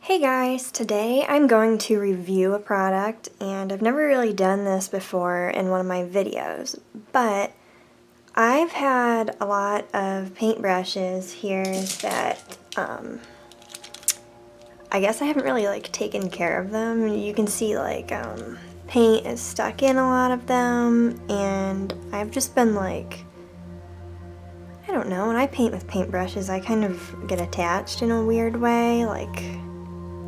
Hey guys, today I'm going to review a product, and I've never really done this before in one of my videos, but I've had a lot of paintbrushes here that I guess I haven't really taken care of them. You can see paint is stuck in a lot of them, and I've just been I don't know, when I paint with paintbrushes I kind of get attached in a weird way,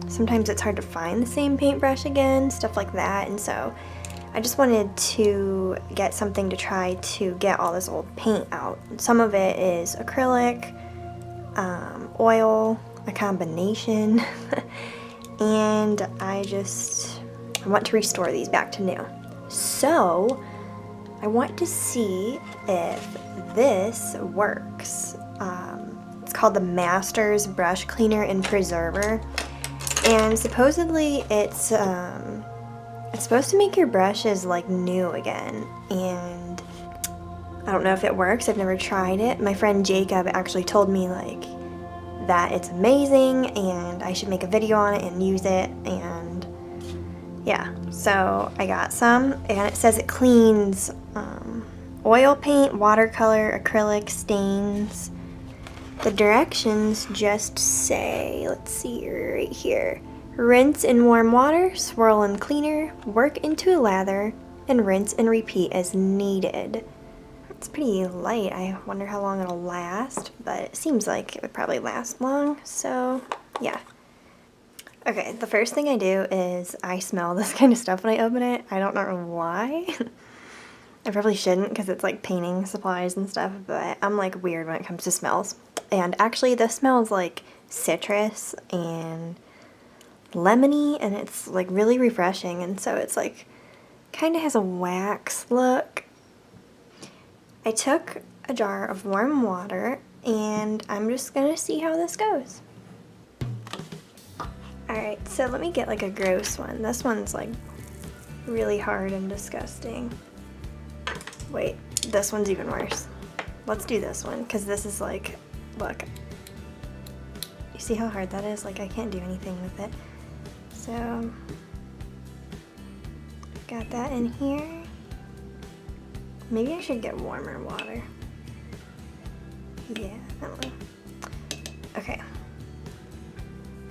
sometimes it's hard to find the same paintbrush again, stuff like that, and so I just wanted to get something to try to get all this old paint out. Some of it is acrylic, oil, a combination, and I want to restore these back to new. So I want to see if this works. It's called the Masters Brush Cleaner and Preserver. And supposedly it's supposed to make your brushes new again, and I don't know if it works. I've never tried it. My friend Jacob actually told me that it's amazing and I should make a video on it and use it, and yeah, so I got some, and it says it cleans oil paint, watercolor, acrylic, stains. The directions just say, let's see right here, rinse in warm water, swirl in cleaner, work into a lather, and rinse and repeat as needed. It's pretty light. I wonder how long it'll last, but it seems like it would probably last long, so yeah. Okay, the first thing I do is I smell this kind of stuff when I open it. I don't know why. I probably shouldn't because it's painting supplies and stuff, but I'm weird when it comes to smells. And actually this smells like citrus and lemony, and it's really refreshing, and so it's kind of has a wax look. I took a jar of warm water and I'm just gonna see how this goes. Alright, so let me get a gross one. This one's really hard and disgusting. Wait, this one's even worse. Let's do this one, because this is look. You see how hard that is? I can't do anything with it. So, got that in here. Maybe I should get warmer water. Yeah, that one. Okay.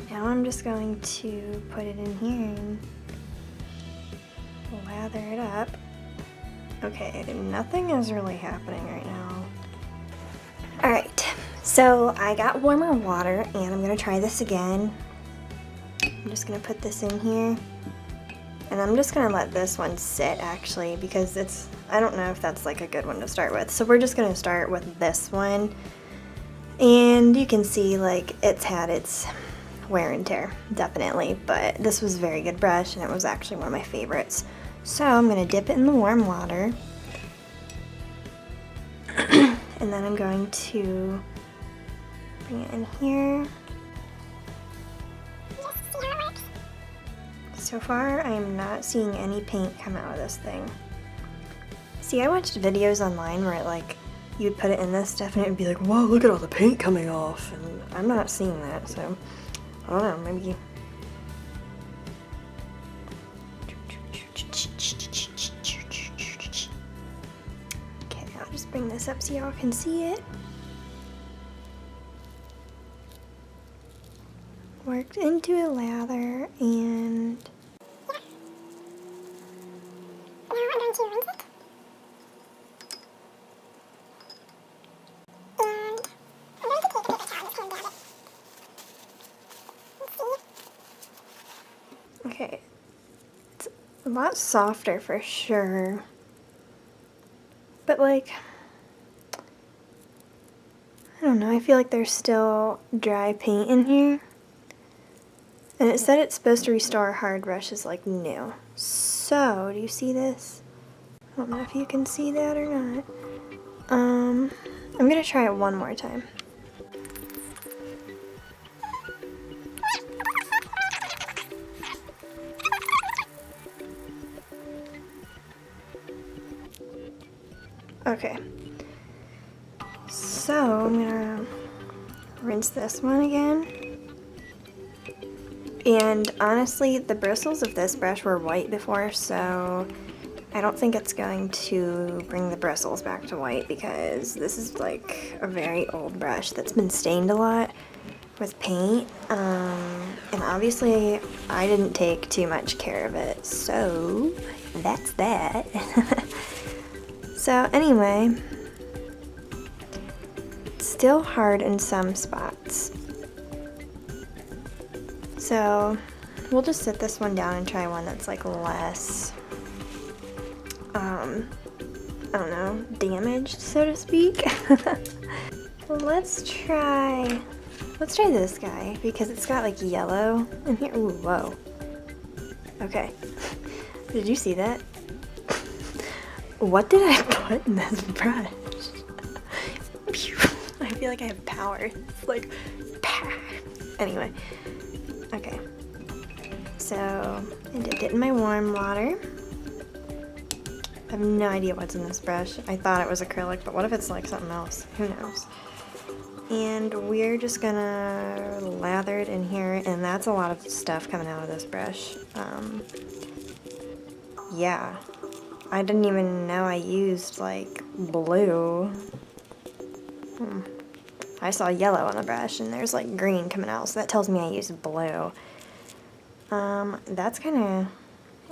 Now I'm just going to put it in here and lather it up. Okay, nothing is really happening right now. Alright, so I got warmer water and I'm gonna try this again. I'm just gonna put this in here. And I'm just gonna let this one sit actually, because I don't know if that's a good one to start with. So we're just gonna start with this one. And you can see it's had its wear and tear, definitely. But this was a very good brush and it was actually one of my favorites. So I'm gonna dip it in the warm water. And then I'm going to bring it in here. So far, I am not seeing any paint come out of this thing. See, I watched videos online where you'd put it in this stuff and it would be whoa, look at all the paint coming off. And I'm not seeing that, so I don't know, maybe. Okay, I'll just bring this up so y'all can see it. Worked into a lather, and now I'm going to rinse it. And I'm going to take a paper towel and grab it. Let's see. Okay, it's a lot softer for sure, but I don't know, I feel there's still dry paint in here. And it said it's supposed to restore hard brushes like new. So, do you see this? I don't know if you can see that or not. I'm gonna try it one more time. Okay. So, I'm gonna rinse this one again. And honestly, the bristles of this brush were white before, so I don't think it's going to bring the bristles back to white because this is like a very old brush that's been stained a lot with paint. And obviously I didn't take too much care of it, so that's that. So anyway, it's still hard in some spots. So we'll just sit this one down and try one that's like less, I don't know, damaged, so to speak. Let's try this guy because it's got like yellow in here. Ooh, whoa. Okay. Did you see that? What did I put in this brush? I feel like I have power. It's like, pah. Anyway. Okay. So, I dipped it in my warm water. I have no idea what's in this brush. I thought it was acrylic, but what if it's like something else? Who knows? And we're just gonna lather it in here, and that's a lot of stuff coming out of this brush. Yeah. I didn't even know I used like blue. I saw yellow on the brush and there's like green coming out, so that tells me I used blue. That's kind of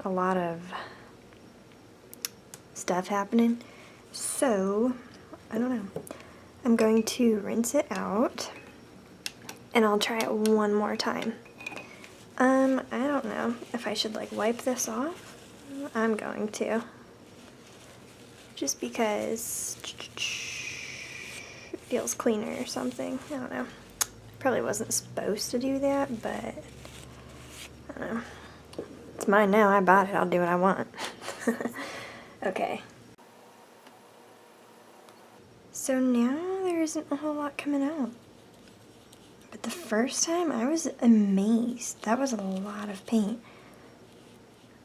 a lot of stuff happening. So, I don't know. I'm going to rinse it out and I'll try it one more time. I don't know if I should like wipe this off. I'm going to. Just because it feels cleaner or something. I don't know. Probably wasn't supposed to do that, but I don't know. It's mine now. I bought it. I'll do what I want. Okay. So now there isn't a whole lot coming out. But the first time I was amazed. That was a lot of paint.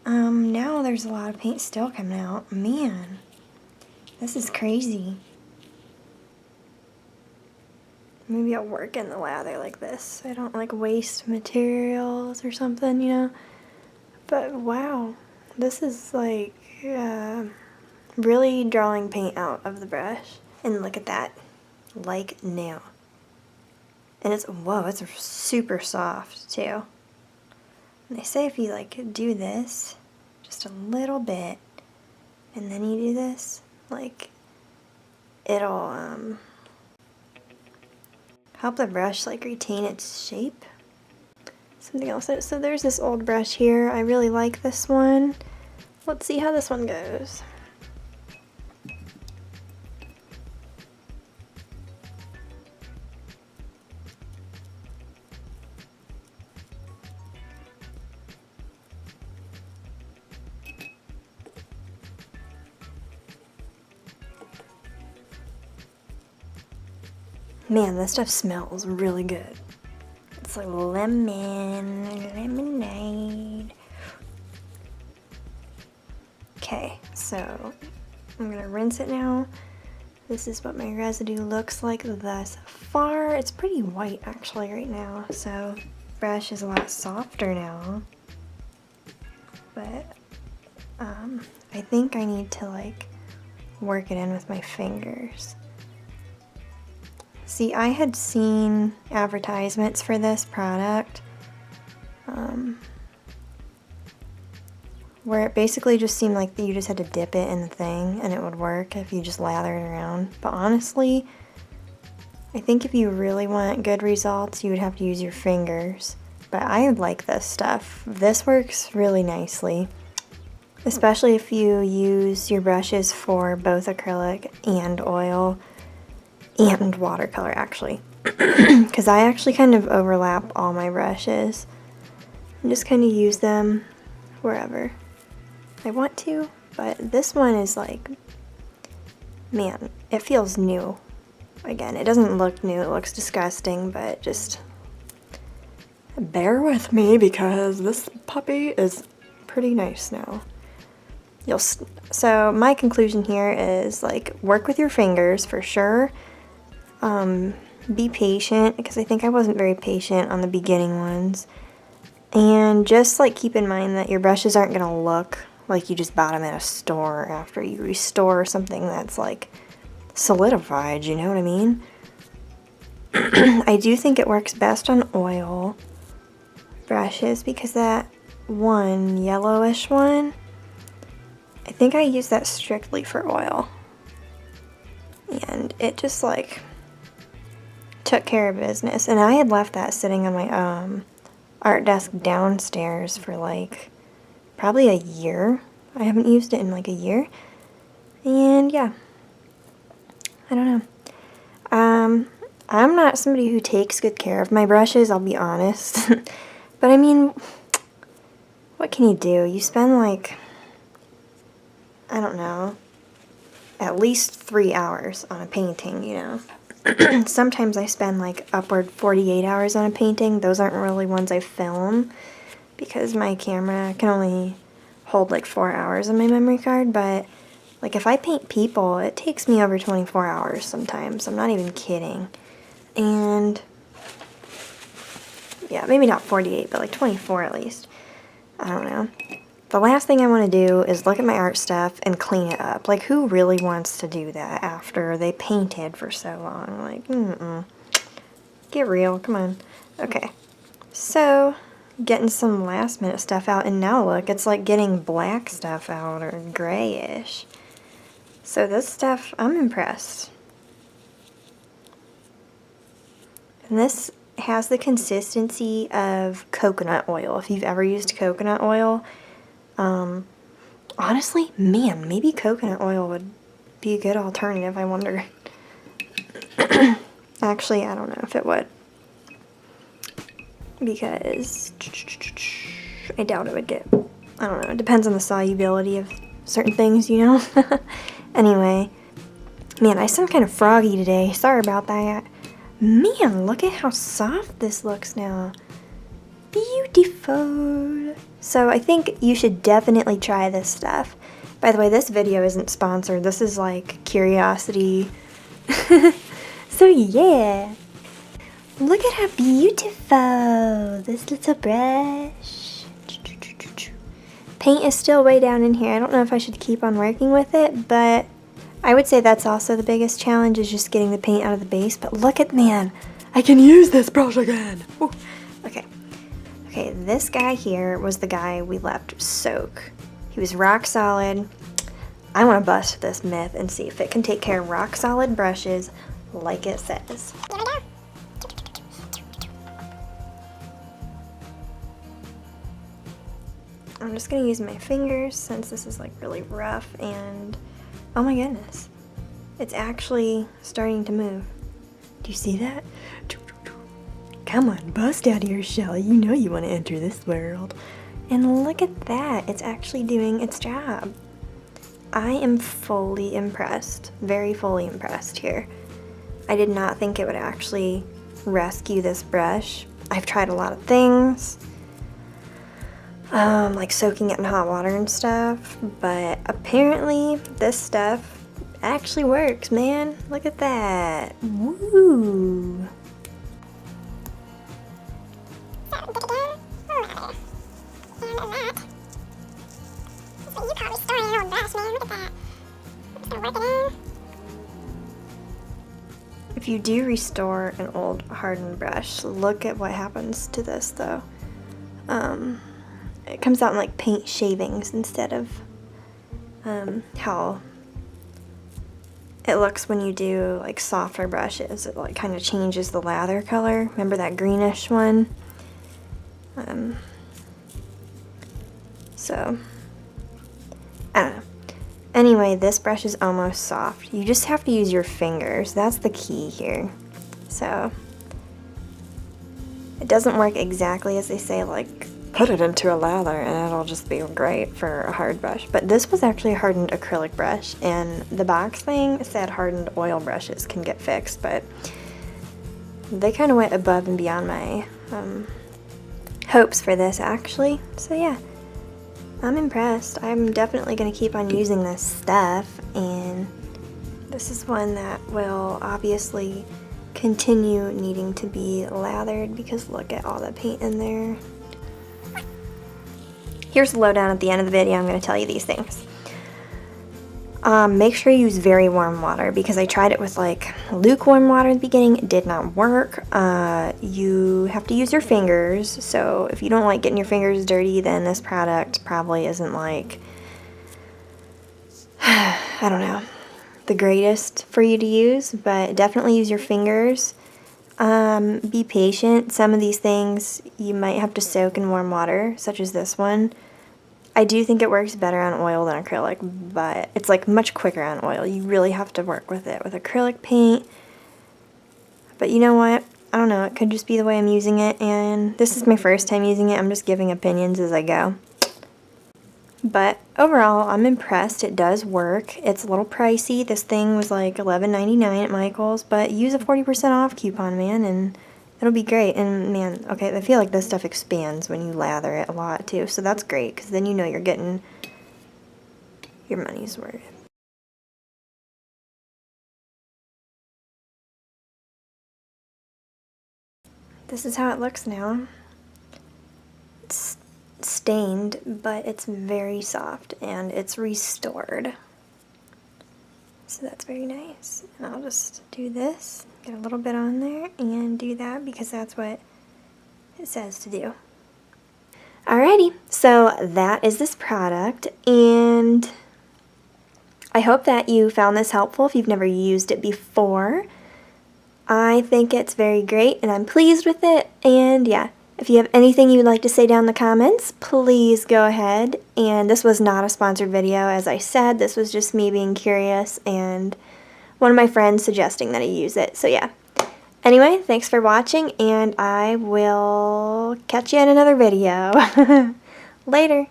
Now there's a lot of paint still coming out. Man. This is crazy. Maybe I'll work in the lather like this. I don't like waste materials or something, you know? But wow, this is like really drawing paint out of the brush. And look at that, like new. And it's, whoa, it's super soft too. And they say if you like do this just a little bit and then you do this, like, it'll help the brush like retain its shape. Something else. So there's this old brush here. I really like this one. Let's see how this one goes. Man, this stuff smells really good. It's like lemonade. Okay, so I'm gonna rinse it now. This is what my residue looks like thus far. It's pretty white actually right now, so brush is a lot softer now. But I think I need to like work it in with my fingers. See, I had seen advertisements for this product where it basically just seemed like you just had to dip it in the thing and it would work if you just lather it around. But honestly, I think if you really want good results, you would have to use your fingers. But I like this stuff. This works really nicely, especially if you use your brushes for both acrylic and oil. And watercolor actually, because I actually kind of overlap all my brushes and just kind of use them wherever I want to. But this one is like, man, it feels new. Again, it doesn't look new, it looks disgusting, but just bear with me because this puppy is pretty nice now. So my conclusion here is like, work with your fingers for sure. Be patient, because I think I wasn't very patient on the beginning ones. And just like keep in mind that your brushes aren't gonna look like you just bought them at a store after you restore something that's like solidified, you know what I mean? I do think it works best on oil brushes because that one yellowish one, I think I use that strictly for oil. And it just like took care of business. And I had left that sitting on my art desk downstairs for like probably a year. I haven't used it in like a year. And yeah, I don't know. I'm not somebody who takes good care of my brushes, I'll be honest. But I mean, what can you do? You spend like, I don't know, at least 3 hours on a painting, you know. Sometimes I spend like upward 48 hours on a painting. Those aren't really ones I film because my camera can only hold like 4 hours on my memory card, but like if I paint people, it takes me over 24 hours sometimes. I'm not even kidding. And yeah, maybe not 48, but like 24 at least. I don't know. The last thing I want to do is look at my art stuff and clean it up. Like, who really wants to do that after they painted for so long? Like, get real, come on. Okay, so getting some last minute stuff out, and now look, it's like getting black stuff out or grayish. So this stuff, I'm impressed. And this has the consistency of coconut oil. If you've ever used coconut oil, honestly, man, maybe coconut oil would be a good alternative, I wonder. Actually, I don't know if it would. Because I doubt it would get, I don't know, it depends on the solubility of certain things, you know? Anyway, man, I sound kind of froggy today. Sorry about that. Man, look at how soft this looks now. Beautiful. So I think you should definitely try this stuff. By the way, this video isn't sponsored. This is like curiosity. So yeah. Look at how beautiful this little brush. Paint is still way down in here. I don't know if I should keep on working with it, but I would say that's also the biggest challenge, is just getting the paint out of the base. But look at, man, I can use this brush again. Ooh. Okay. Okay, this guy here was the guy we left soak. He was rock solid. I want to bust this myth and see if it can take care of rock solid brushes like it says. Here we go. I'm just going to use my fingers since this is like really rough, and oh my goodness, it's actually starting to move. Do you see that? Come on, bust out of your shell. You know you want to enter this world. And look at that. It's actually doing its job. I am fully impressed. Very fully impressed here. I did not think it would actually rescue this brush. I've tried a lot of things, like soaking it in hot water and stuff, but apparently this stuff actually works, man. Look at that. Woo! If you do restore an old hardened brush, look at what happens to this though. It comes out in like paint shavings instead of how it looks when you do like softer brushes. It like kind of changes the lather color. Remember that greenish one? So, I don't know. Anyway, this brush is almost soft. You just have to use your fingers. That's the key here. So, it doesn't work exactly as they say, like, put it into a lather and it'll just be great for a hard brush. But this was actually a hardened acrylic brush, and the box thing said hardened oil brushes can get fixed, but they kind of went above and beyond my hopes for this, actually. So yeah, I'm impressed. I'm definitely going to keep on using this stuff, and this is one that will obviously continue needing to be lathered because look at all the paint in there. here's the lowdown at the end of the video. I'm going to tell you these things. Make sure you use very warm water, because I tried it with like lukewarm water in the beginning. It did not work. You have to use your fingers, so if you don't like getting your fingers dirty, then this product probably isn't like, I don't know, the greatest for you to use, but definitely use your fingers. Be patient. Some of these things you might have to soak in warm water, such as this one. I do think it works better on oil than acrylic, but it's like much quicker on oil. You really have to work with it with acrylic paint. But you know what? I don't know. It could just be the way I'm using it, and this is my first time using it. I'm just giving opinions as I go. But overall, I'm impressed. It does work. It's a little pricey. This thing was like $11.99 at Michael's, but use a 40% off coupon, man, and it'll be great. And man, okay, I feel like this stuff expands when you lather it a lot too, so that's great, because then you know you're getting your money's worth. This is how it looks now. It's stained, but it's very soft and it's restored. So that's very nice. And I'll just do this, get a little bit on there, and do that because that's what it says to do. Alrighty, so that is this product, and I hope that you found this helpful if you've never used it before. I think it's very great, and I'm pleased with it, and yeah, if you have anything you would like to say down in the comments, please go ahead. And this was not a sponsored video, as I said. This was just me being curious and one of my friends suggesting that I use it. So yeah. Anyway, thanks for watching, and I will catch you in another video. Later.